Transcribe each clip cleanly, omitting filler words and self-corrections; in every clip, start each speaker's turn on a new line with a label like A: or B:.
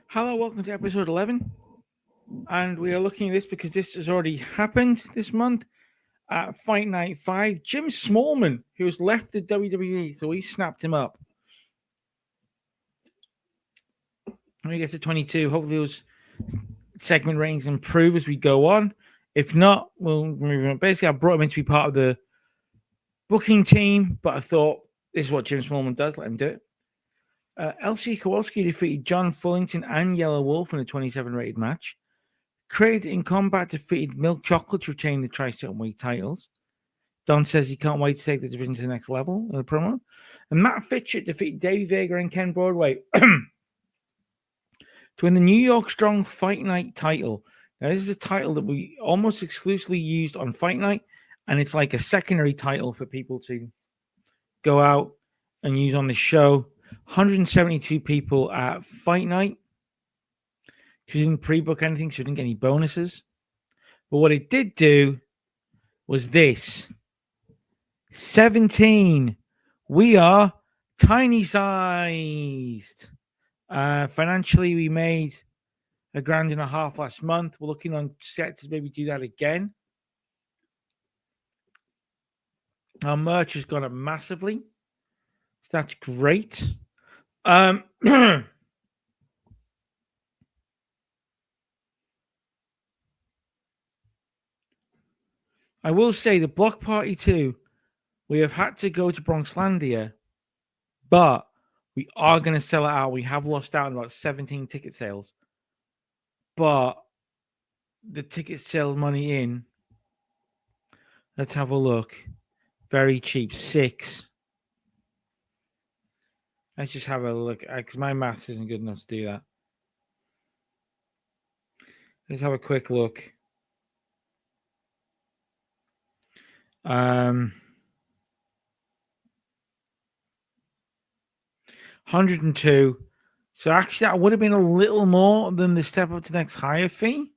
A: Hello, welcome to episode 11. And we are looking at this because this has already happened this month at Fight Night 5. Jim Smallman, who has left the WWE, so we snapped him up. When we get to 22, hopefully those segment ratings improve as we go on. If not, we'll move on. Basically, I brought him in to be part of the booking team, but I thought this is what Jim Smallman does. Let him do it. LC Kowalski defeated John Fullington and Yellow Wolf in a 27 rated match. Created in Combat defeated Milk Chocolate to retain the Tri-State Weight titles. Don says he can't wait to take the division to the next level in the promo. And Matt Fitchett defeated Davey Vega and Ken Broadway to win the New York Strong Fight Night title. Now, this is a title that we almost exclusively used on Fight Night, and it's like a secondary title for people to go out and use on the show. 172 people at Fight Night. Because you didn't pre-book anything, so you didn't get any bonuses. But what it did do was this. 17. We are tiny sized. Financially, we made $1.5 grand last month. We're looking on set to maybe do that again. Our merch has gone up massively. So that's great. I will say the Block Party 2, we have had to go to Bronxlandia, but we are going to sell it out. We have lost out on about 17 ticket sales. But the ticket sale money in, let's have a look. Very cheap. 6. Let's just have a look, because my maths isn't good enough to do that. Let's have a quick look. 102. So actually, that would have been a little more than the step up to the next higher fee,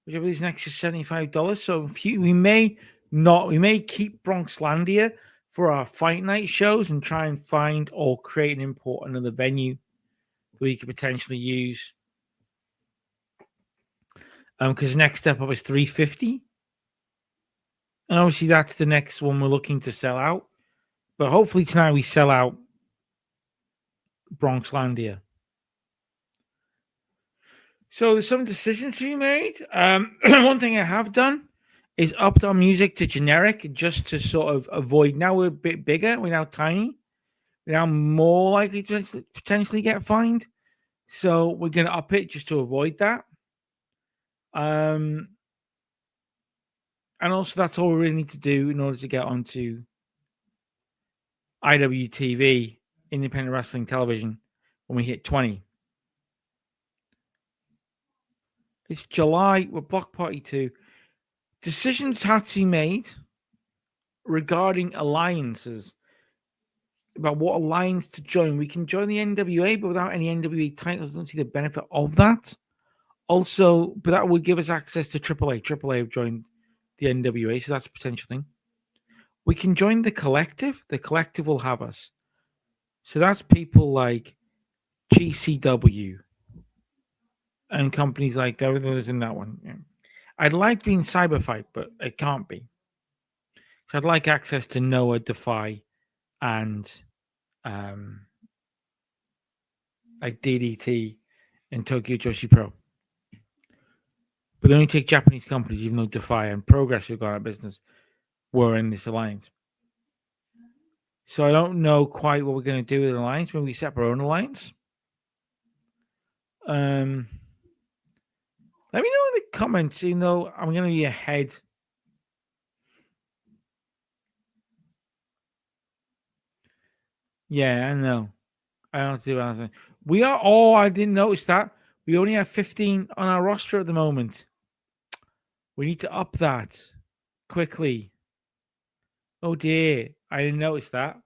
A: which I believe is an extra $75. So we may keep Bronxlandia for our Fight Night shows and try and find or create and import another venue that we could potentially use. Because the next step up is 350. And obviously that's the next one we're looking to sell out. But hopefully tonight we sell out Bronxlandia. So there's some decisions to be made. One thing I have done is upped our music to generic just to sort of avoid. Now we're a bit bigger. We're now tiny. We're now more likely to potentially get fined. So we're going to up it just to avoid that. And also that's all we really need to do in order to get onto IWTV, Independent Wrestling Television, when we hit 20. It's July. We're Block Party 2. Decisions have to be made regarding alliances, about what alliance to join. We can join the NWA, but without any NWA titles, I don't see the benefit of that. Also, but that would give us access to AAA. AAA have joined the NWA, so that's a potential thing. We can join the Collective. The Collective will have us. So that's people like GCW and companies like that. There's in that one. Yeah. I'd like being Cyberfight, but it can't be. So I'd like access to Noah, Defy, and like DDT and Tokyo Joshi Pro. But they only take Japanese companies, even though Defy and Progress, who got out of business, were in this alliance. So I don't know quite what we're going to do with an alliance. Maybe we set up our own alliance. Let me know in the comments, even though I'm going to be ahead. Yeah, I know. I don't see what I'm saying. We are. Oh, I didn't notice that. We only have 15 on our roster at the moment. We need to up that quickly. Oh dear, I didn't notice that.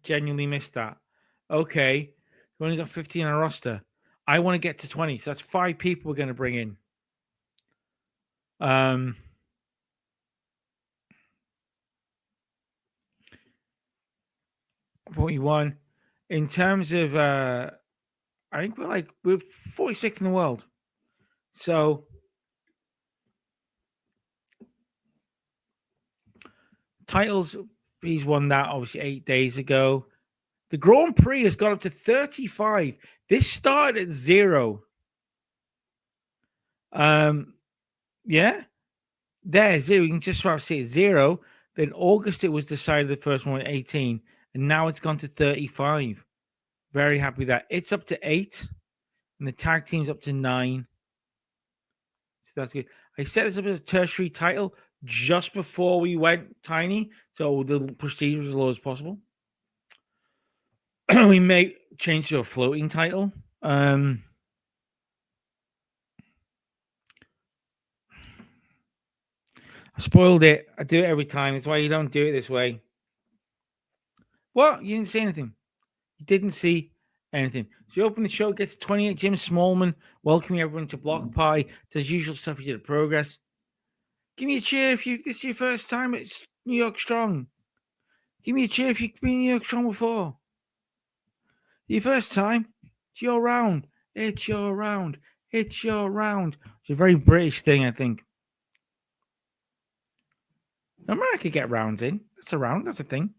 A: Genuinely missed that. Okay, we only got 15 on our roster. I want to get to 20, so that's 5 people we're going to bring in. 41. in terms of, I think we're 46th in the world. So titles, he's won that obviously 8 days ago. The Grand Prix has gone up to 35. This started at 0. Yeah, there, 0. You can just about see it, 0. Then August it was decided the first one at 18, and now it's gone to 35. Very happy with that. It's up to 8, and the tag team's up to 9. So that's good. I set this up as a tertiary title just before we went tiny, so the prestige was as low as possible. We may change to a floating title. I spoiled it. I do it every time. That's why you don't do it this way. What? You didn't see anything. You didn't see anything. So you open the show, gets 28. Jim Smallman welcoming everyone to Block Pie. Does usual stuff. You did a progress. Give me a cheer if this is your first time. It's New York Strong. Give me a cheer if you've been New York Strong before. Your first time. It's your round. It's your round. It's your round. It's a very British thing, I think. America get rounds in. That's a round. That's a thing.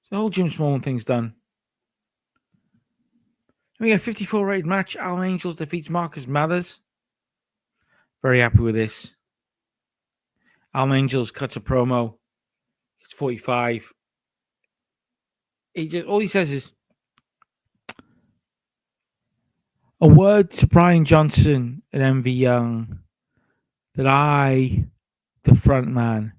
A: So the whole Jim Smallman thing's done. We got a 54 rated match. Al Angels defeats Marcus Mathers. Very happy with this. Al Angels cuts a promo. It's 45. All he says is a word to Brian Johnson and MV Young that I, the front man,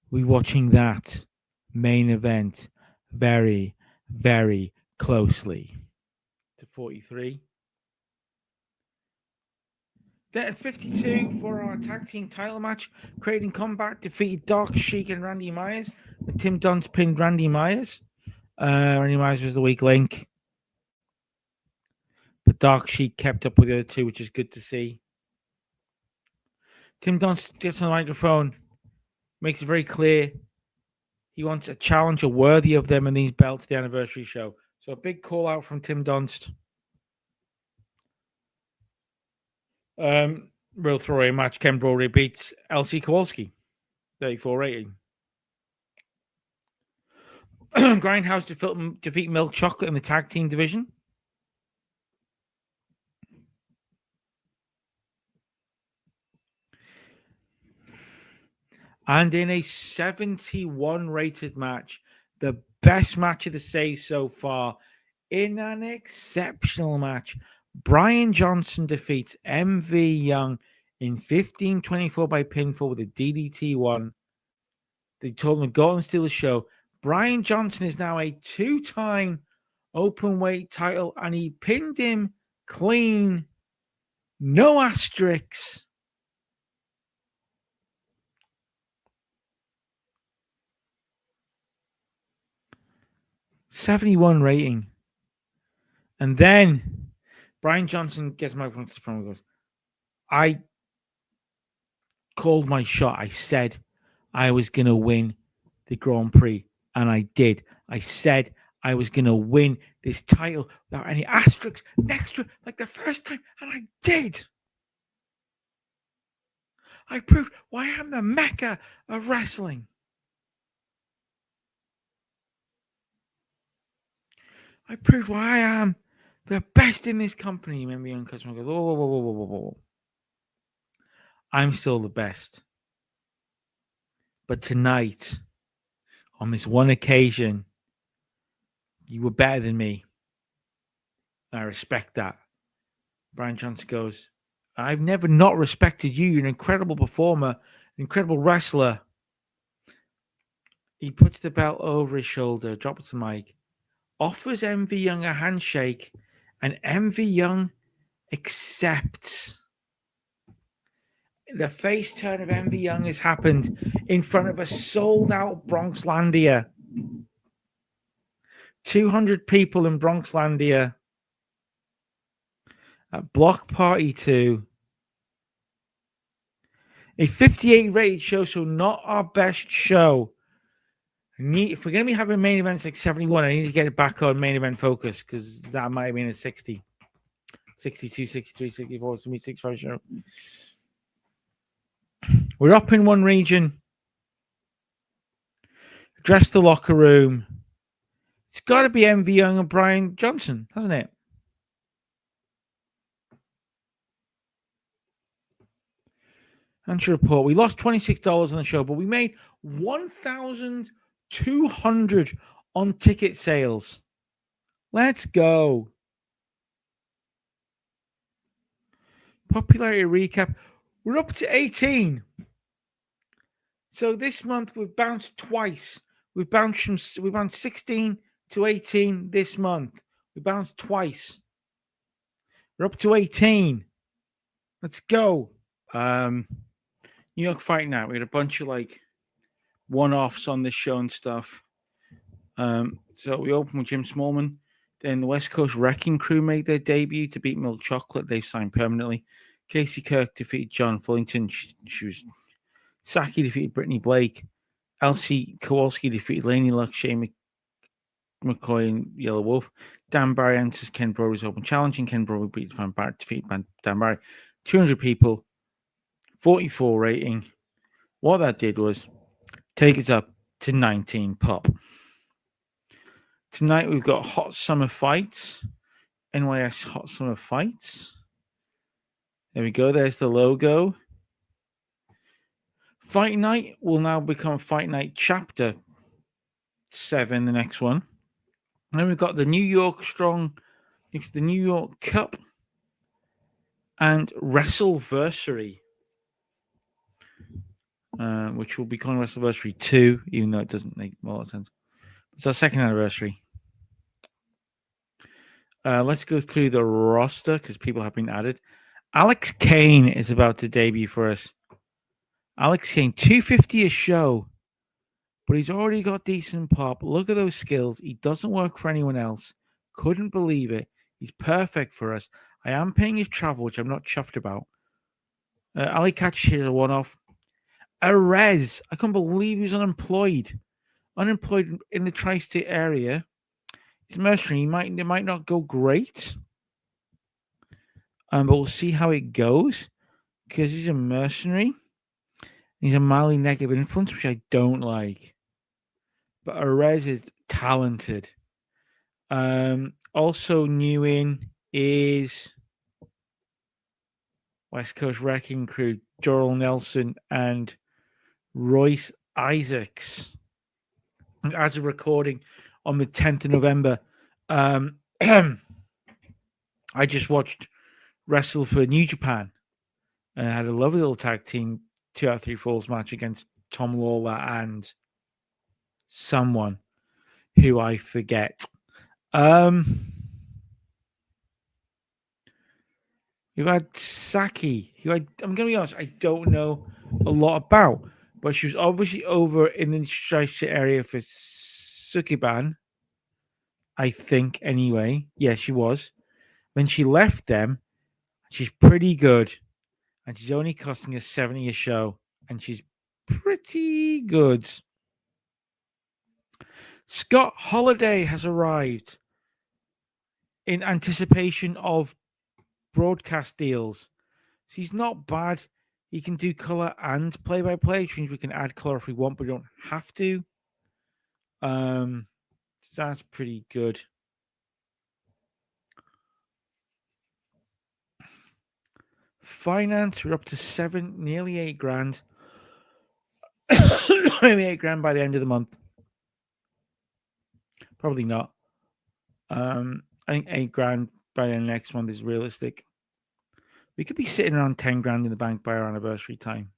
A: will be watching that main event very, very closely. To 43. Then at 52 for our tag team title match, Creating Combat defeated Dark Sheik and Randy Myers. But Tim Dunst pinned Randy Myers. Randy Myers was the weak link. But Dark Sheik kept up with the other two, which is good to see. Tim Dunst gets on the microphone, makes it very clear he wants a challenger worthy of them in these belts, the anniversary show. So a big call out from Tim Dunst. Real throwaway match. Ken Brody beats LC Kowalski. 34 rating. Grindhouse defeat Milk Chocolate in the tag team division. And in a 71 rated match, the best match of the save so far, in an exceptional match, Brian Johnson defeats MV Young in 15-24 by pinfall with a DDT one. They told him to go and steal the show. Brian Johnson is now a 2-time open weight title, and he pinned him clean. No asterisks. .71 rating. And then Brian Johnson gets my point to the promo and goes, I called my shot. I said I was going to win the Grand Prix, and I did. I said I was going to win this title without any asterisks next to it, like the first time, and I did. I proved why I'm the mecca of wrestling. I proved why I am the best in this company. Remember, young customer goes, whoa. I'm still the best. But tonight, on this one occasion, you were better than me. I respect that. Brian Johnson goes, I've never not respected you. You're an incredible performer, incredible wrestler. He puts the belt over his shoulder, drops the mic, offers MV Young a handshake, and MV Young accepts. The face turn of MV Young has happened in front of a sold-out Bronxlandia. 200 people in Bronxlandia at Block Party 2. A 58 rated show, so not our best show. If we're going to be having main events like 71, I need to get it back on main event focus because that might have been a 60, 62, 63, 64, 65 show. We're up in one region. Address the locker room. It's got to be MV Young and Brian Johnson, hasn't it? And to report, we lost $26 on the show, but we made $1,200 on ticket sales. Let's go. Popularity recap. We're up to 18. So this month we've bounced twice. We've bounced 16 to 18 this month. We bounced twice. We're up to 18. Let's go. New York Fight Night. We had a bunch of like one-offs on this show and stuff. So we opened with Jim Smallman. Then the West Coast Wrecking Crew made their debut to beat Milk Chocolate. They've signed permanently. Casey Kirk defeated John Fullington. Saki defeated Brittany Blake. Elsie Kowalski defeated Laney Luck, Shane McCoy, and Yellow Wolf. Dan Barry enters Ken Brody's Open Challenge, and Ken Brody beat Van Barrett, defeated Dan Barry. 200 people, 44 rating. What that did was take us up to 19 pop. Tonight we've got Hot Summer Fights, NYS Hot Summer Fights. There we go. There's the logo. Fight Night will now become Fight Night Chapter 7, the next one. And then we've got the New York Cup and Wrestleversary, which will become Wrestleversary 2, even though it doesn't make a lot of sense. It's our second anniversary. Let's go through the roster because people have been added. Alex Kane is about to debut for us. Alex Kane, $250 a show, but he's already got decent pop. Look at those skills. He doesn't work for anyone else. Couldn't believe it. He's perfect for us. I am paying his travel, which I'm not chuffed about. Ali Catch is a one-off. Arez, I can't believe he's unemployed. Unemployed in the tri-state area. He's mercenary. It might not go great. But we'll see how it goes. Because he's a mercenary. He's a mildly negative influence, which I don't like. But Arez is talented. Also new in is West Coast Wrecking Crew, Joral Nelson and Royce Isaacs. And as a recording on the 10th of November, I just watched Wrestle for New Japan and I had a lovely little tag team 2 out of 3 falls match against Tom Lawler and someone who I forget. We've had Saki, who I'm going to be honest, I don't know a lot about, but she was obviously over in the tri-state area for Sukiban, I think, anyway. Yeah, she was. When she left them, she's pretty good, and she's only costing us $70 a show, and she's pretty good. Scott Holiday has arrived in anticipation of broadcast deals. So he's not bad. He can do color and play-by-play, which means we can add color if we want, but we don't have to. So that's pretty good. Finance, we're up to 7, nearly $8,000. Maybe $8,000 by the end of the month. Probably not. I think $8,000 by the next month is realistic. We could be sitting around $10,000 in the bank by our anniversary time.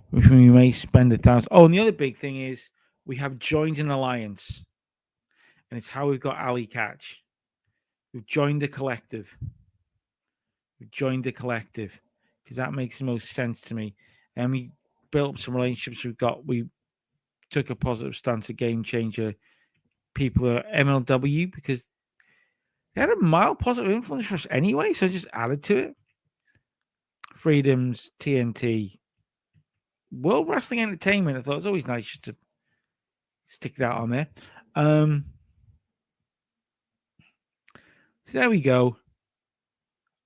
A: Which we may spend $1,000. Oh, and the other big thing is we have joined an alliance. And it's how we've got Ali Catch. We've joined the collective. Because that makes the most sense to me. And we built up some relationships we took a positive stance, a game changer. People are MLW because they had a mild positive influence for us anyway, so I just added to it. Freedoms, TNT, World Wrestling Entertainment. I thought it was always nice just to stick that on there. So there we go.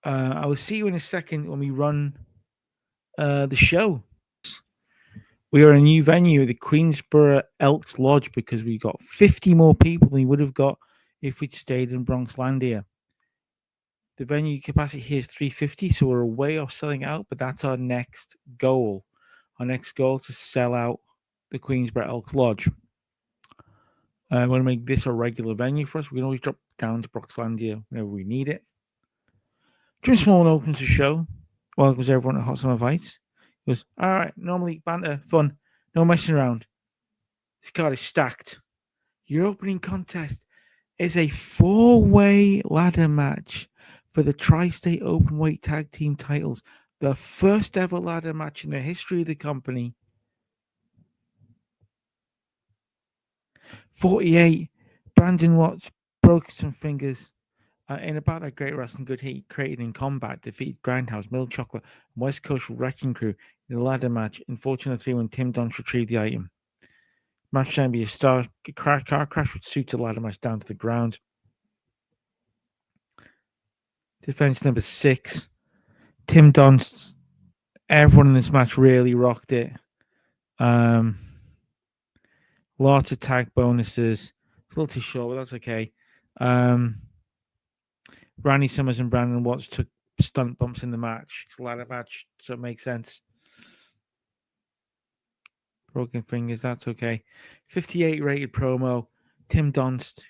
A: I will see you in a second when we run the show. We are in a new venue, the Queensborough Elks Lodge, because we got 50 more people than we would have got if we'd stayed in Bronxlandia. The venue capacity here is 350, so we're way off selling out, but that's our next goal. Our next goal is to sell out the Queensborough Elks Lodge. I want to make this a regular venue for us. We can always drop down to Bronxlandia whenever we need it. Jim Small opens the show. Welcomes everyone to Hot Summer Fights. He goes, all right, normally banter, fun, no messing around. This card is stacked. Your opening contest is a 4-way ladder match for the Tri-State Openweight Tag Team titles. The first ever ladder match in the history of the company. 48, Brandon Watts broke some fingers. In About That Great Wrestling Good Heat created in combat, defeated Grindhouse, Milk Chocolate, and West Coast Wrecking Crew in a ladder match in 1403 when Tim Donch retrieved the item. Match time be a car crash with suits a ladder match down to the ground. Defense number 6. Tim Donch, everyone in this match really rocked it. Lots of tag bonuses. It's a little too short, but that's okay. Randy Summers and Brandon Watts took stunt bumps in the match. It's a ladder match, so it makes sense. Broken fingers, that's okay. 58 rated promo. Tim Donst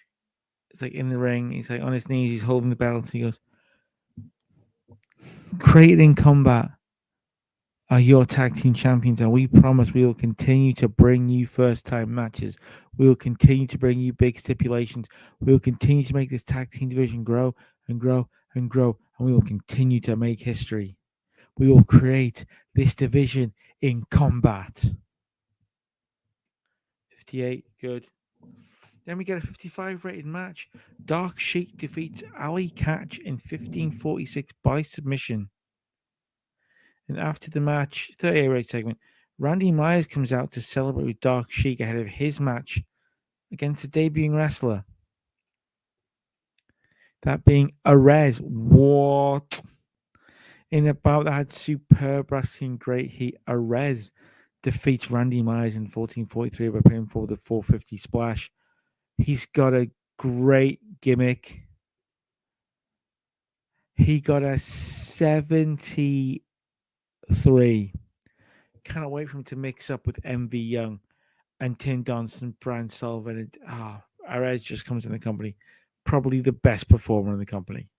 A: is like in the ring. He's like on his knees. He's holding the belt. He goes, created in combat are your tag team champions, and we promise we will continue to bring you first time matches. We will continue to bring you big stipulations. We will continue to make this tag team division grow and grow and grow, and we will continue to make history. We will create this division in combat. 58, good. Then we get a 55 rated match. Dark Sheik defeats Ali Catch in 1546 by submission. And after the match, 38 rated segment, Randy Myers comes out to celebrate with Dark Sheik ahead of his match against the debuting wrestler. That being Arez. What? In About That had superb wrestling, great heat. Arez defeats Randy Myers in 1443 by putting forward the 450 splash. He's got a great gimmick. He got a 73. Can't wait for him to mix up with MV Young and Tim Donson, Brian Sullivan. Arez just comes in the company. Probably the best performer in the company.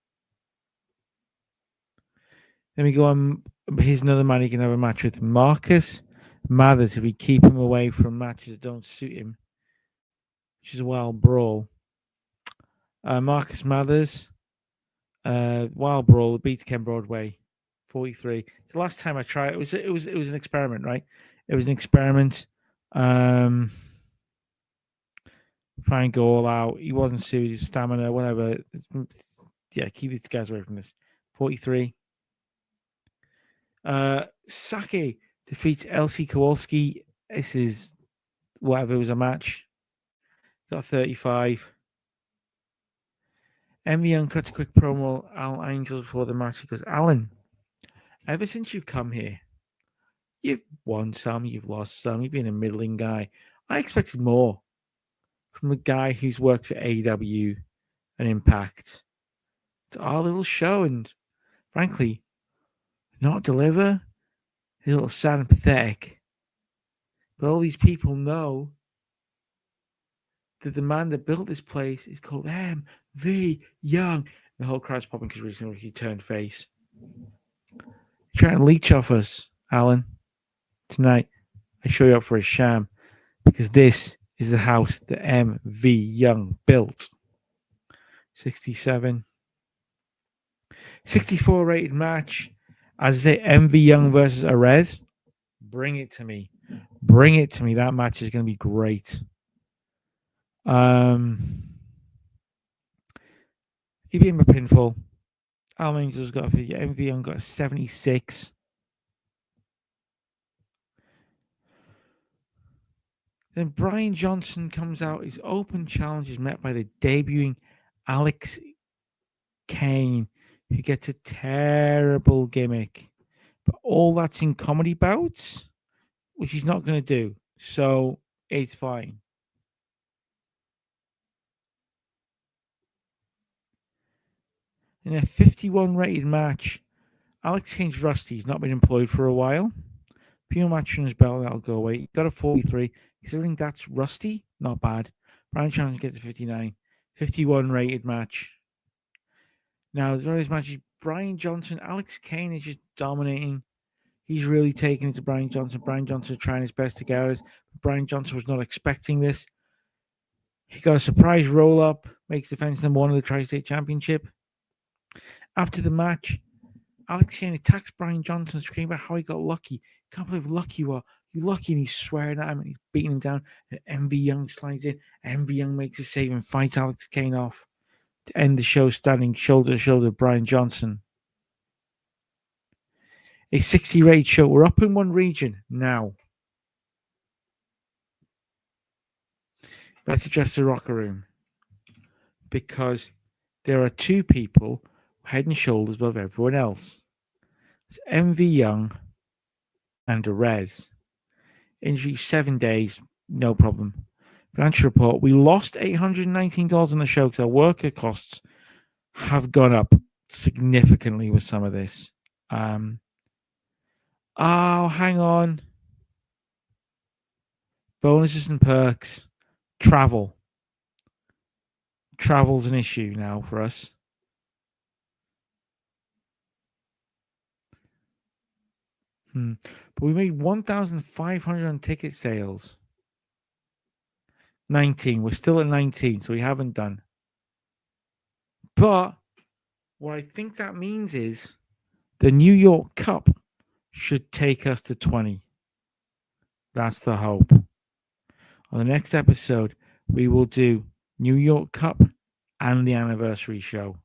A: Then we go on. Here's another man he can have a match with. Marcus Mathers, if we keep him away from matches that don't suit him, which is a wild brawl. Marcus Mathers, wild brawl, beats Ken Broadway, 43. It's the last time I tried. It was an experiment, right? It was an experiment. Try and go all out. He wasn't suited, stamina, whatever. Yeah, keep these guys away from this. 43. Saki defeats LC Kowalski. This is whatever, it was a match. Got 35. MV Young cuts a quick promo. Al Angels before the match. He goes, Alan, ever since you've come here, you've won some, you've lost some, you've been a middling guy. I expected more from a guy who's worked for AEW and Impact to our little show, and frankly, not deliver. A little sad and pathetic. But all these people know that the man that built this place is called MV Young. The whole crowd's popping because recently he turned face. Trying to leech off us, Alan. Tonight, I show you up for a sham because this is the house that MV Young built. 67. 64 rated match. As I say, MV Young versus Arez. Bring it to me. Bring it to me. That match is going to be great. He beat him a pinfall. Al Angels got a MV Young got a 76. Then Brian Johnson comes out. His open challenge is met by the debuting Alex Kane, who gets a terrible gimmick. But all that's in comedy bouts, which he's not going to do. So it's fine. In a 51 rated match, Alex Kane's rusty. He's not been employed for a while. Pure match on his belt, that'll go away. He got a 43. Considering that's rusty, not bad. Brian Johnson gets a 59. 51 rated match. Now, there's various matches. Brian Johnson, Alex Kane is just dominating. He's really taking it to Brian Johnson. Brian Johnson trying his best to get us. Brian Johnson was not expecting this. He got a surprise roll up, makes defense number 1 of the Tri State Championship. After the match, Alex Kane attacks Brian Johnson, screaming about how he got lucky. Can't believe lucky you are. You're lucky, and he's swearing at him and he's beating him down. And MV Young slides in. MV Young makes a save and fights Alex Kane off to end the show standing shoulder to shoulder with Brian Johnson. A 60 rated show. We're up in one region now. Let's address the locker room, because there are two people head and shoulders above everyone else. It's MV Young and Rez. Injury 7 days, no problem. Financial report: we lost $819 on the show because our worker costs have gone up significantly with some of this. Oh, hang on. Bonuses and perks. Travel's an issue now for us. But we made 1,500 on ticket sales. 19. We're still at 19, so we haven't done. But what I think that means is the New York Cup should take us to 20. That's the hope. On the next episode, we will do New York Cup and the anniversary show.